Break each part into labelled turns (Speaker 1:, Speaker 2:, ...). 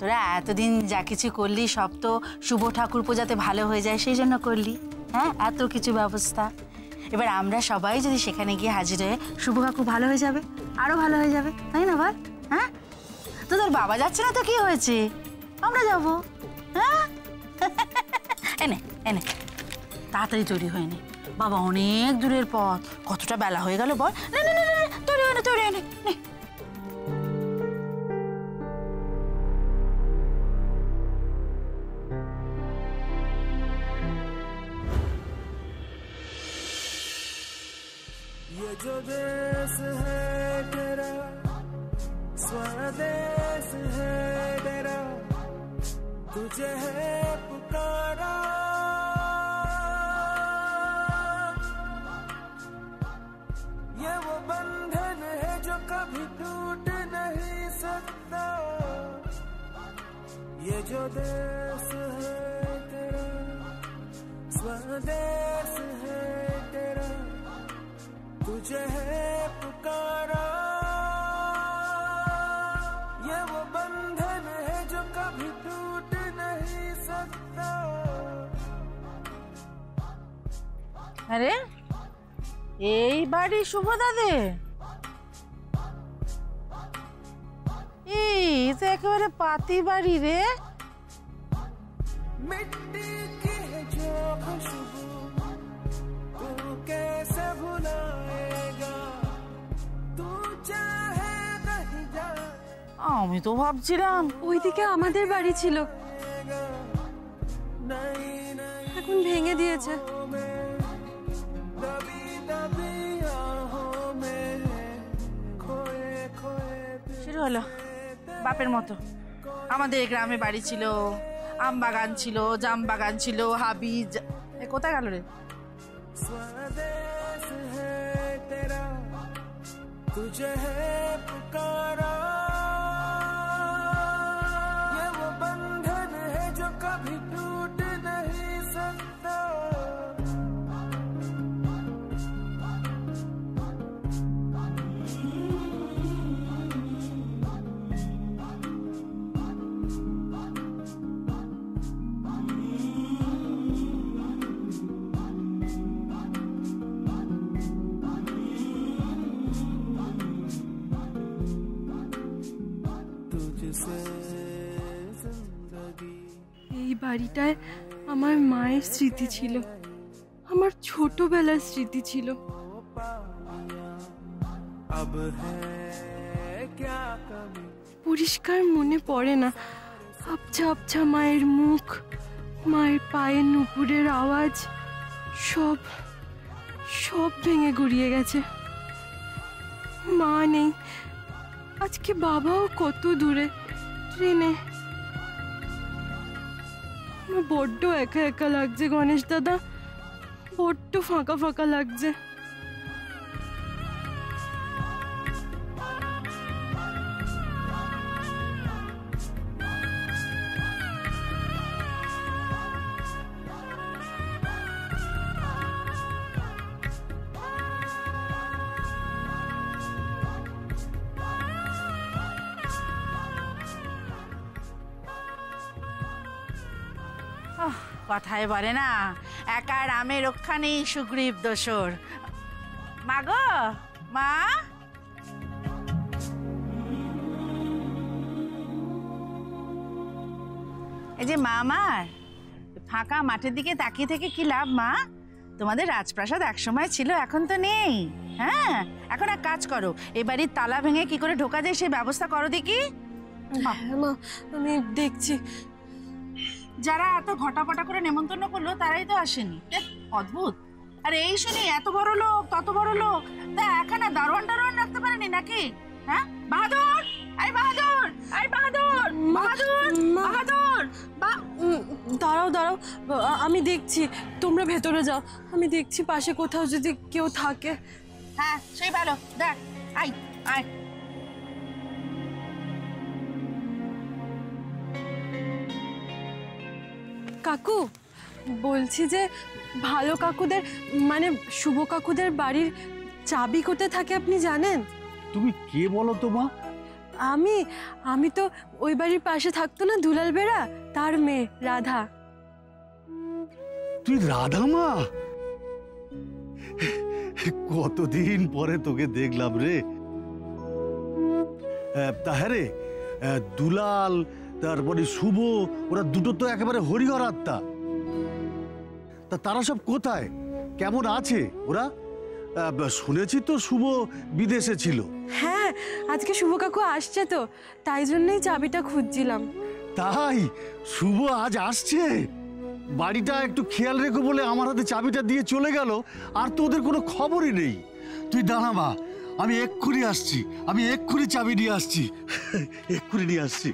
Speaker 1: তোরা এতদিন যা কিছু করলি সব তো শুভ ঠাকুর পূজাতে ভালো হয়ে যায় সেই জন্য করলি। হ্যাঁ, এত কিছু ব্যবস্থা, এবার আমরা সবাই যদি সেখানে গিয়ে হাজির হয়ে শুভ কাকু ভালো হয়ে যাবে, আরো ভালো হয়ে যাবে, তাই না বল? হ্যাঁ, তোদের বাবা যাচ্ছে না তো কি হয়েছে, আমরা যাবো। হ্যাঁ এনে এনে তাড়াতাড়ি তৈরি হয়ে নে, বাবা অনেক দূরের পথ, কতটা বেলা হয়ে গেল বল। না না না তৈরি হয়ে নে, তৈরি হয়ে নে।
Speaker 2: ये जो देश है तेरा स्वदेश है तेरा, तुझे है पुकारा, ये वो बंधन है जो कभी टूट नहीं सकता, ये जो देश है तेरा स्वदेश है तेरा, तुझे है पुकारा, ये वो बंधन है जो कभी टूट नहीं सकता।
Speaker 1: अरे এই বাড়ি শুভ দাদে, এই তো একেবারে পাতি বাড়ি রে।
Speaker 2: मिट्टी की है जो खुशबू तू कैसे भुलाएगा, तू चाहे कहीं जा।
Speaker 1: আমি তো ভাবছিলাম
Speaker 3: ওইদিকে আমাদের বাড়ি ছিল, এখন ভেঙে দিয়েছে।
Speaker 1: শুরু হলো বাপের মতো। আমাদের গ্রামে বাড়ি ছিল, আম বাগান ছিল, জাম বাগান ছিল, হাবি। কোথায় গেল রে?
Speaker 2: स्वदेश है तेरा, तुझे है पुकारा, ये वो बंधन है जो कभी टूट नहीं सकता।
Speaker 3: এই বাড়িটায় আমার মায়ের স্মৃতি ছিল, আমার ছোটবেলার স্মৃতি ছিল। পরিষ্কার মনে পড়ে না, আবছা আবছা মায়ের মুখ, মায়ের পায়ের নুপুরের আওয়াজ, সব সব ভেঙে গুড়িয়ে গেছে। মা নেই, আজকে বাবাও কত দূরে ট্রেনে। আমার বড্ড একা একা লাগছে গণেশ দাদা, বড্ড ফাঁকা ফাঁকা লাগছে।
Speaker 1: কথায় বলে না, একা রামে রক্ষা নেই সুগ্রীব দোসর। মা গো, মা, এই যে মা, আমার ফাঁকা মাঠের দিকে তাকিয়ে থেকে কি লাভ মা? তোমাদের রাজপ্রাসাদ একসময় ছিল, এখন তো নেই। হ্যাঁ, এখন এক কাজ করো, এই বাড়ির তালা ভেঙে কি করে ঢোকা যায় সেই ব্যবস্থা করো দেখি।
Speaker 3: মা, আমি দেখছি।
Speaker 1: যারা এত ঘটাপটা করে নেমন্তন্ন করলো তারাই তো আসেনি, অদ্ভুত। আর এই শুনি এত বড় লোক, তত বড় লোক, তা এখানে দারোয়ান টারোয়ান রাখতে পারেনি নাকি? হ্যাঁ, বাহাদুর, এই বাহাদুর, এই বাহাদুর, বাহাদুর, বাহাদুর।
Speaker 3: দাঁড়াও দাঁড়াও, আমি দেখছি, তোমরা ভেতরে যাও, আমি দেখছি পাশে কোথাও যদি কেউ থাকে।
Speaker 1: হ্যাঁ, সেই ভালো, দেখ, আয় আয়।
Speaker 3: কাকু, বলছি যে ভালো কাকুদের মানে শুভ কাকুদের বাড়ির চাবি কোথায় থাকে আপনি জানেন?
Speaker 4: তুমি কে বলো তো মা?
Speaker 3: আমি আমি তো ওই বাড়ির পাশে থাকতো না দুলাল বেড়া, তার মেয়ে রাধা।
Speaker 4: তুই রাধা মা? কতদিন পরে তোকে দেখলাম রে। তা হ্যাঁ রে, দুলাল তারপরে শুভ, ওরা দুটো তো একেবারে হরিহর আত্মা। তা তারা সব কোথায়, কেমন আছে ওরা? শুনেছি তো শুভ বিদেশে ছিল।
Speaker 3: হ্যাঁ, আজকে শুভ কাকু আসছে তো, তাই জন্যই চাবিটা খুঁজছিলাম।
Speaker 4: তাই শুভ আজ আসছে? বাড়িটা একটু খেয়াল রেখো বলে আমার হাতে চাবিটা দিয়ে চলে গেল, আর তো ওদের কোনো খবরই নেই। তুই দাঁড়া মা, আমি এক্ষুনি আসছি, আমি এক্ষুনি চাবি নিয়ে আসছি, এক্ষুনি নিয়ে আসছি।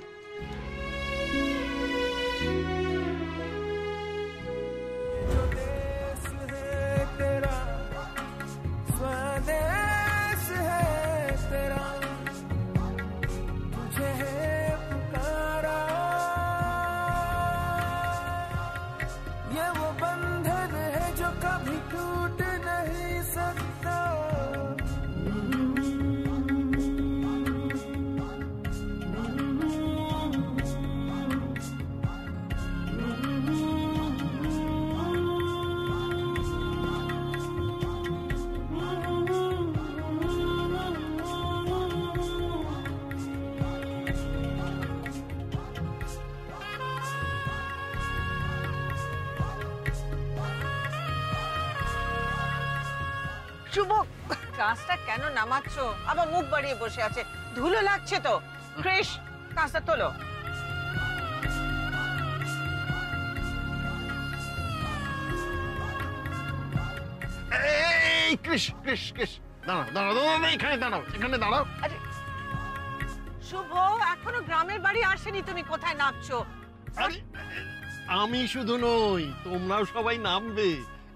Speaker 5: শুভ, কাঁচটা কেন নামাচ্ছ? আবার মুখ বাড়িয়ে বসে আছে, ধুলো লাগছে তো। ক্রিস, কাঁচটা তোলো।
Speaker 6: এই ক্রিস ক্রিস ক্রিস, দাঁড়াও দাঁড়াও দাঁড়াও, এখানে দাঁড়াও, এখানে দাঁড়াও।
Speaker 5: আরে শুভ, এখনো গ্রামের বাড়ি আসেনি, তুমি কোথায় নামছো?
Speaker 6: আরে আমি শুধু নই, তোমরাও সবাই নামবে।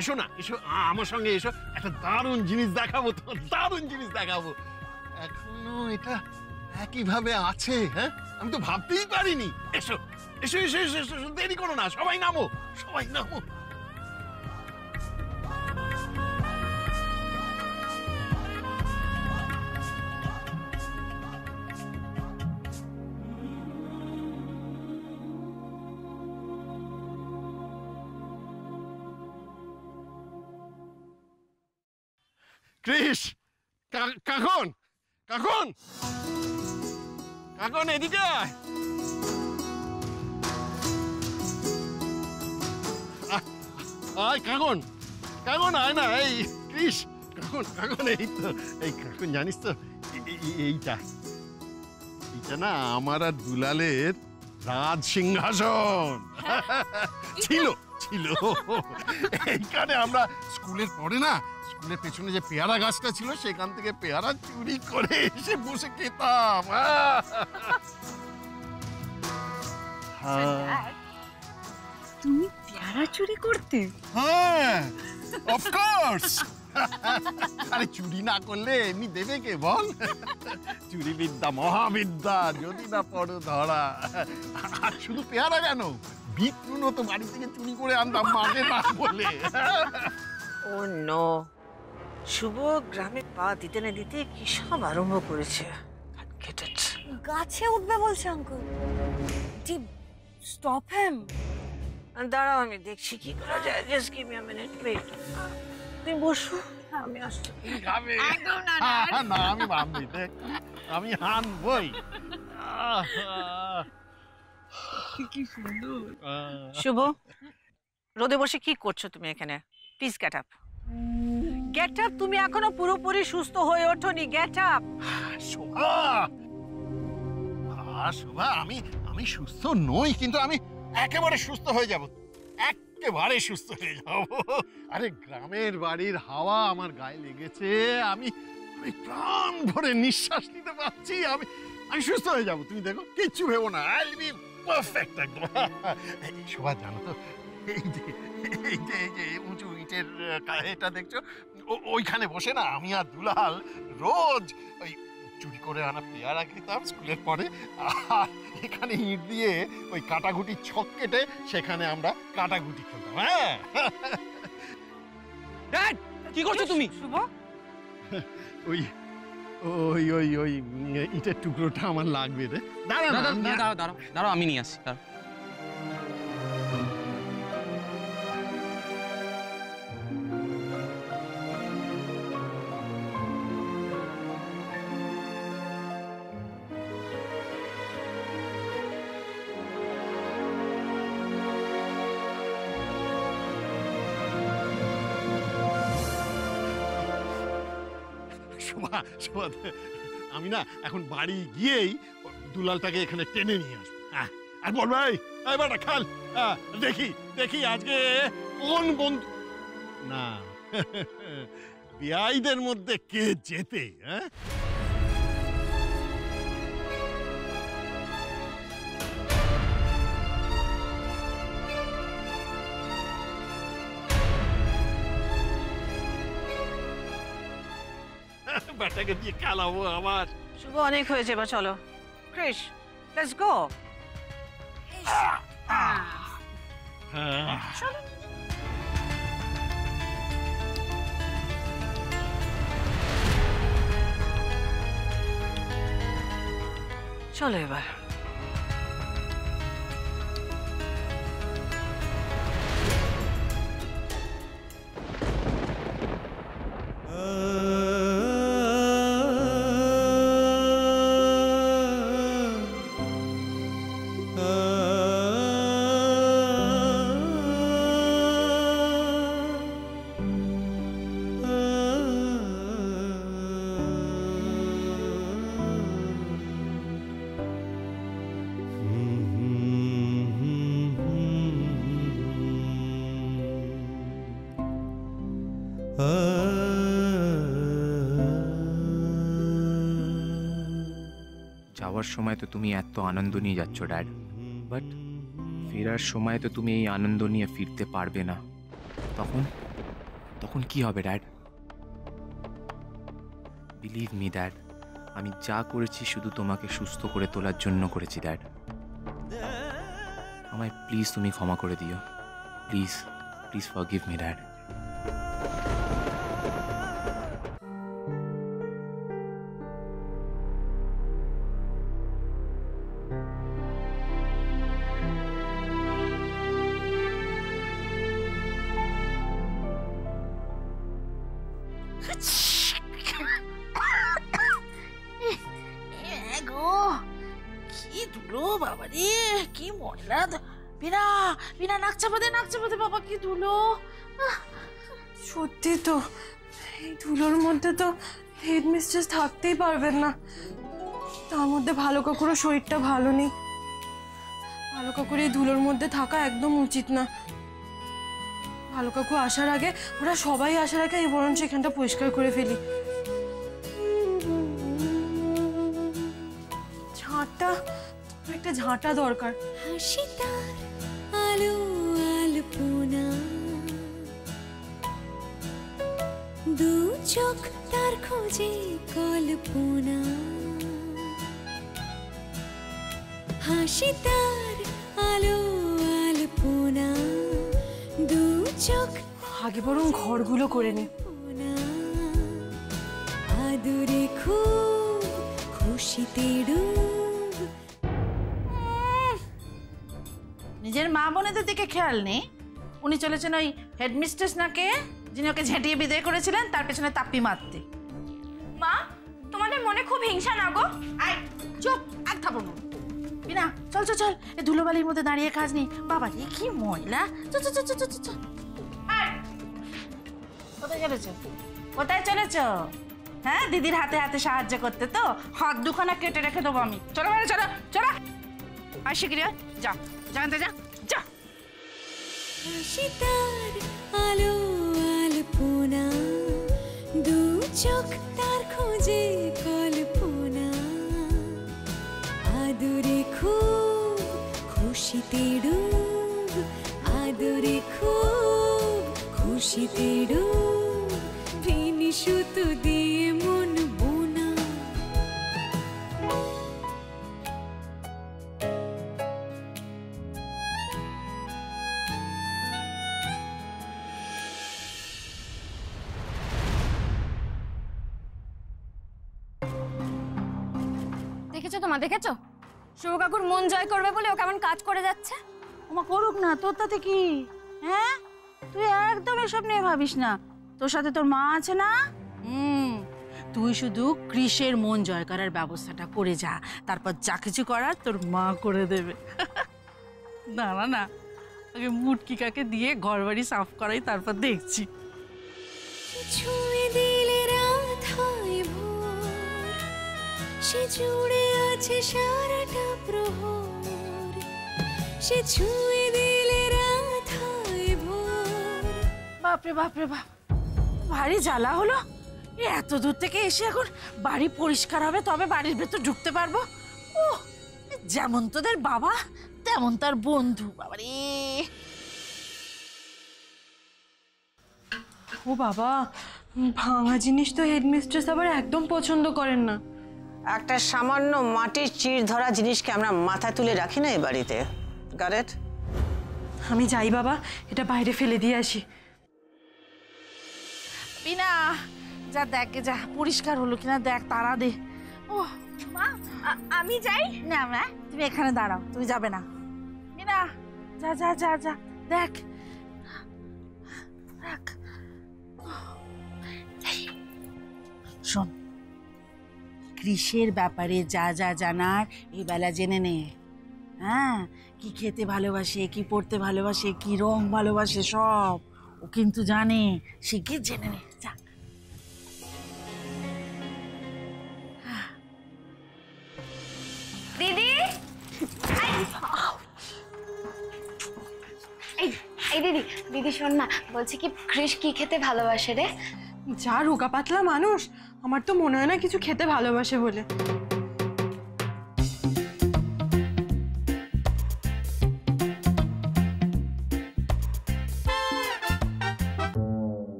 Speaker 6: এসো না, এসো আমার সঙ্গে, এসো, একটা দারুণ জিনিস দেখাবো তো, দারুণ জিনিস দেখাবো। এখনো এটা একইভাবে আছে। হ্যাঁ, আমি তো ভাবতেই পারিনি। এসো এসো এসো এসো এসো, দেরি করো না, সবাই নামো, সবাই নামো। ক্রিস, কাকন কাকন কাকন, এদিকে আয়। আয় কাকন, কাকন আয় না। এই ক্রিস, কাকন কাকন, এই তো, এই কাকন জানিস তো, এইটা এইটা না আমার আর দুলালের রাজ সিংহাসন ছিল ছিল। এইখানে আমরা স্কুলের পরে না, স্কুলের পেছনে যে পেয়ারা গাছটা ছিল, সেখান থেকে পেয়ারা চুরি করে এসে বসে খেতাম।
Speaker 3: তুমি পেয়ারা চুরি করতে?
Speaker 6: হ্যাঁ, অফকোর্স। আরে চুরি না করলে এমনি দেবে কে বল? চুরি বিদ্যা মহাবিদ্যা, যদি না পড়ো ধরা। আর শুধু পেয়ারা কেন, বিটনুনও তো বাড়ি থেকে চুরি করে আনতাম মাকে না বলে।
Speaker 5: ও নো, শুভ গ্রামে পা দিতে না দিতে কি সব আরম্ভ করেছে।
Speaker 7: গাছে উঠবে বলছে আঙ্কেল। জি, স্টপ হিম।
Speaker 5: দাঁড়াও, আমি দেখছি কি করা যায়। Just give me a minute, wait. তুমি বসো, আমি আসছি।
Speaker 6: খাবে না, আমি ভাবছি আমি হানবই।
Speaker 5: কি সুন্দর। শুভ, রোদে বসে কি করছো তুমি এখানে? Please get up, get up. তুমি এখনো পুরোপুরি সুস্থ হয়ে ওঠোনি, গেট আপ।
Speaker 6: শোভা, শোভা, আমি সুস্থ নই, কিন্তু আমি একেবারে সুস্থ হয়ে যাব, একেবারে সুস্থ হয়ে যাব। আরে গ্রামের বাড়ির হাওয়া আমার গায়ে লেগেছে, আমি প্রাণ ভরে নিঃশ্বাস নিতে পারছি, আমি সুস্থ হয়ে যাব। তুমি দেখো, কিচ্ছু ভেবো না, আই উইল বি পারফেক্ট একদম। শোভা, জানো তো, এই যে উঁচু ইটের এটা দেখছো, ওইখানে বসে না আমি আর দুলাল রোজ ওই চুরি করে আনা পেয়ারা খেতাম স্কুলের পরে। আর এখানে ইট দিয়ে ওই কাটাগুটি ছক কেটে সেখানে আমরা কাটাগুটি খেলতাম। হ্যাঁ,
Speaker 8: কি করছো তুমি?
Speaker 5: শুভ,
Speaker 6: ওই ওই ওই ওই ইটের টুকরোটা আমার লাগবে রে। দাঁড়া না,
Speaker 8: দাঁড়াও আমি নিয়ে আসছি।
Speaker 6: শোভা, শোভা, আমি না এখন বাড়ি গিয়েই দুলালটাকে এখানে টেনে নিয়ে আসবো। আর বল ভাই, এই বেটা খাল, দেখি দেখি আজকে কোন বন্ধু না বিয়াইদের মধ্যে কে জেতে। হ্যাঁ, বেটাকে দিয়ে খেলাবো আবার।
Speaker 5: শুভ, অনেক হয়েছে, এবার চলো। Chris, let's go. চলো এবার।
Speaker 9: যাওয়ার সময় তো তুমি এত আনন্দ নিয়ে যাচ্ছ ড্যাড, বাট ফেরার সময় তো তুমি এই আনন্দ নিয়ে ফিরতে পারবে না। তখন তখন কি হবে ড্যাড? বিলিভ মি ড্যাড, আমি যা করেছি শুধু তোমাকে সুস্থ করে তোলার জন্য করেছি ড্যাড। আমায় প্লিজ তুমি ক্ষমা করে দিও, please please forgive me dad.
Speaker 1: কি ধুলো বাবা রে, কি ময়লা। বিনা বিনা নাক চাপা দে, নাক চাপা দে বাবা, কি ধুলো।
Speaker 3: সত্যি তো, এই ধুলোর মধ্যে তো হেডমিস্ট্রেস থাকতেই পারবেন না। তার মধ্যে ভালো কাকুরও শরীরটা ভালো নেই। ভালো কাকুর এই ধুলোর মধ্যে থাকা একদম উচিত না। ভালো কাকু আসার আগে, ওরা সবাই আসার আগে এই বরঞ্চ এখানটা পরিষ্কার করে ফেলি। ঝাঁটা, একটা ঝাঁটা দরকার।
Speaker 10: হাসি তার আলো আলপনা, দু চোখ তার খোঁজে কল্পনা। হাসি তার আলো আলপনা, দু চোখ।
Speaker 3: আগে বরং ঘরগুলো করে নি।
Speaker 10: আদরে খুব খুশিতে ডুব।
Speaker 1: নিজের মা বোনেদের দিকে খেয়াল নেই। উনি চলেছেন ওই হেডমিস্ট্রেস নাকে, যিনি ওকে ঝেঁটিয়ে বিদায় করেছিলেন, তার পেছনে তাপ্পি মারতে।
Speaker 7: মা, তোমাদের মনে খুব হিংসা না গো?
Speaker 1: আয় চুপ, এক থাপড়। বিনা, চল চল চল, এই ধুলোবালির মধ্যে দাঁড়িয়ে কাজ নেই। বাবা রে কি ময়লা। চল চল চল চল চল। কোথায় চলেছ? কোথায় চলেছ? হ্যাঁ, দিদির হাতে হাতে সাহায্য করতে তো। হাত দুখানা কেটে রেখে দেবো আমি। চলো মানে, চলো চলো। আর শিগগিরি যা, জানতে যা যা।
Speaker 10: হাসি তার আলো আলপনা, দু চোখ তার খোঁজে কল্পনা। আদরে খুব খুশিতে ডুব, আদরে খুব খুশিতে ডুব। ভিনি সুতো দিয়ে মন বোনা।
Speaker 7: দেখেছো তোমা, দেখেছো শুভ কাকুর মন জয় করবে বলে ও কেমন কাজ করে যাচ্ছে।
Speaker 1: ওমা করুক না, তোর তাতে কি? হ্যাঁ, তুই একদম এসব নিয়ে ভাবিস না। তোর সাথে তোর মা আছে না? তুই শুধু কৃষের মন জয় করার ব্যবস্থাটা করে যা, তারপর যা কিছু করার তোর মা করে দেবে। না না না, আগে মুটকি কাকে দিয়ে ঘর বাড়ি সাফ করাই, তারপর দেখছি।
Speaker 10: ছুঁয়ে দিলে রাত হয় ভোর, সে জুড়ে আছে সারাটা প্রহর, সে ছুঁয়ে দিলে রাত হয় ভোর।
Speaker 1: বাপরে বাপরে বাপ, ভারী জ্বালা হলো। এত দূর থেকে এসে এখন বাড়ি পরিষ্কার হবে তবে বাড়ির ভেতর ঢুকতে পারবো। ও, যেমন তোদের বাবা তেমন তার বন্ধু। বাবারে,
Speaker 3: ও বাবা, ভাঙা জিনিস তো হেডমিস্ট্রেস আবার একদম পছন্দ করেন না।
Speaker 5: একটা সামান্য মাটির চির ধরা জিনিসকে আমরা মাথায় তুলে রাখি না এই বাড়িতে। গারেট,
Speaker 3: আমি যাই বাবা, এটা বাইরে ফেলে দিয়ে আসি।
Speaker 1: বিনা, যা দেখ যা পরিষ্কার হলো কিনা দেখ, তাড়া দে। ও
Speaker 7: মা, আমি যাই
Speaker 1: না মা, তুমি এখানে দাঁড়াও, তুমি যাবে না। বিনা, যা যা যা যা দেখ। শোন, কৃষির ব্যাপারে যা যা জানার এই বেলা জেনে নে। হ্যাঁ, কি খেতে ভালোবাসে, কি পড়তে ভালোবাসে, কি রং ভালোবাসে, সব ও কিন্তু জানে। শিগগির জেনে নে, যা।
Speaker 7: দিদি, এই দিদি, দিদি শোন না, বলছি কি কৃষ কি খেতে ভালোবাসে রে?
Speaker 3: যা রোগা পাতলা মানুষ, আমার তো মনে হয় না কিছু খেতে ভালোবাসে বলে।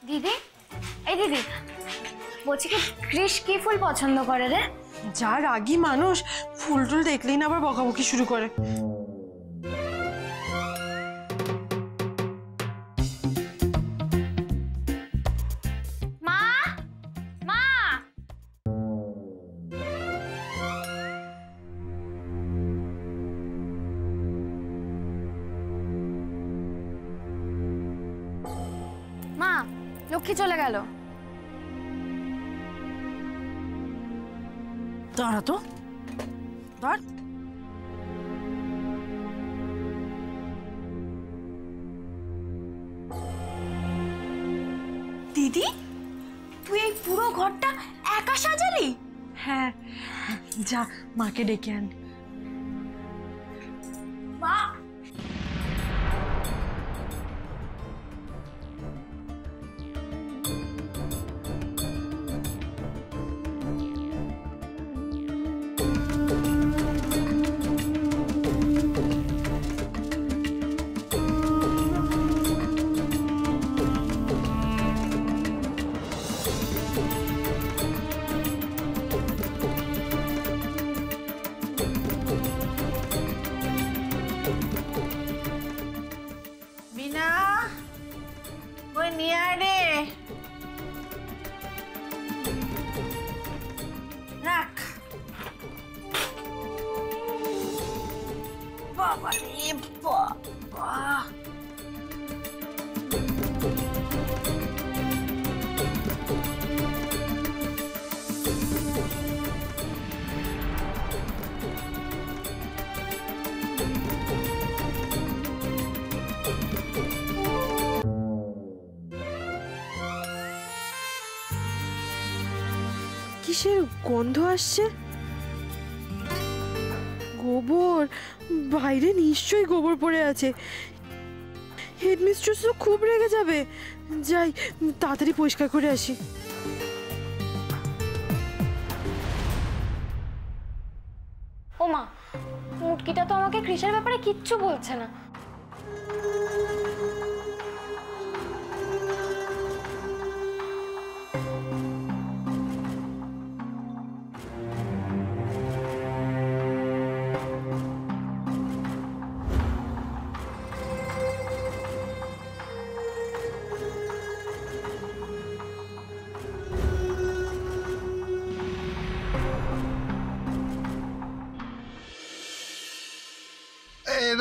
Speaker 7: দিদি, এই দিদি, বলছি কি কৃষ কি ফুল পছন্দ করে রে?
Speaker 3: যা রাগী মানুষ, ফুল টুল দেখলেই না আবার বকাবকি শুরু করে।
Speaker 7: মা, মা, মা, লক্ষ্মী চলে গেল।
Speaker 1: দাঁড়া তো, ধর।
Speaker 7: দিদি, তুই এই পুরো ঘরটা একা সাজালি?
Speaker 3: হ্যাঁ, যা মাকে ডেকে আন।
Speaker 7: মা,
Speaker 1: বিনা, ওই নিয়ে আয় রে। রাখ। বাবা রে বাবা,
Speaker 3: কিসের গন্ধ আসছে? গোবর, বাইরে নিশ্চয়ই গোবর পড়ে আছে। হেডমিস্ট্রেস তো খুব রেগে যাবে। যাই, তাড়াতাড়ি পরিষ্কার করে আসি।
Speaker 7: ও মা, মুটকিটা তো আমাকে কৃষের ব্যাপারে কিচ্ছু বলছে না।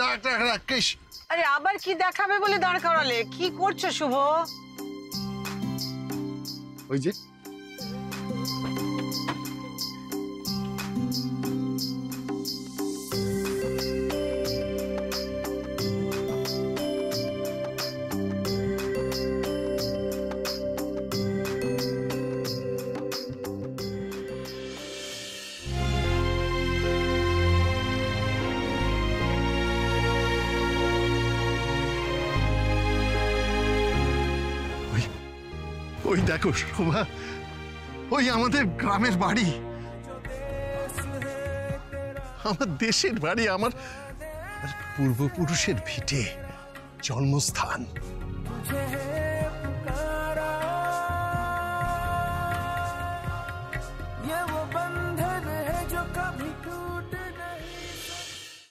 Speaker 6: রাখ রাখ রাখ কৃষ।
Speaker 5: আরে আবার কি দেখাবে বলে দাঁড় করালে? কি করছো শুভ?
Speaker 6: ওই যে ওই দেখো শোভা, ওই আমাদের গ্রামের বাড়ি, আমার দেশের বাড়ি, আমার পূর্বপুরুষের ভিটে, জন্মস্থান।
Speaker 2: ये वो बंधन है जो कभी टूटे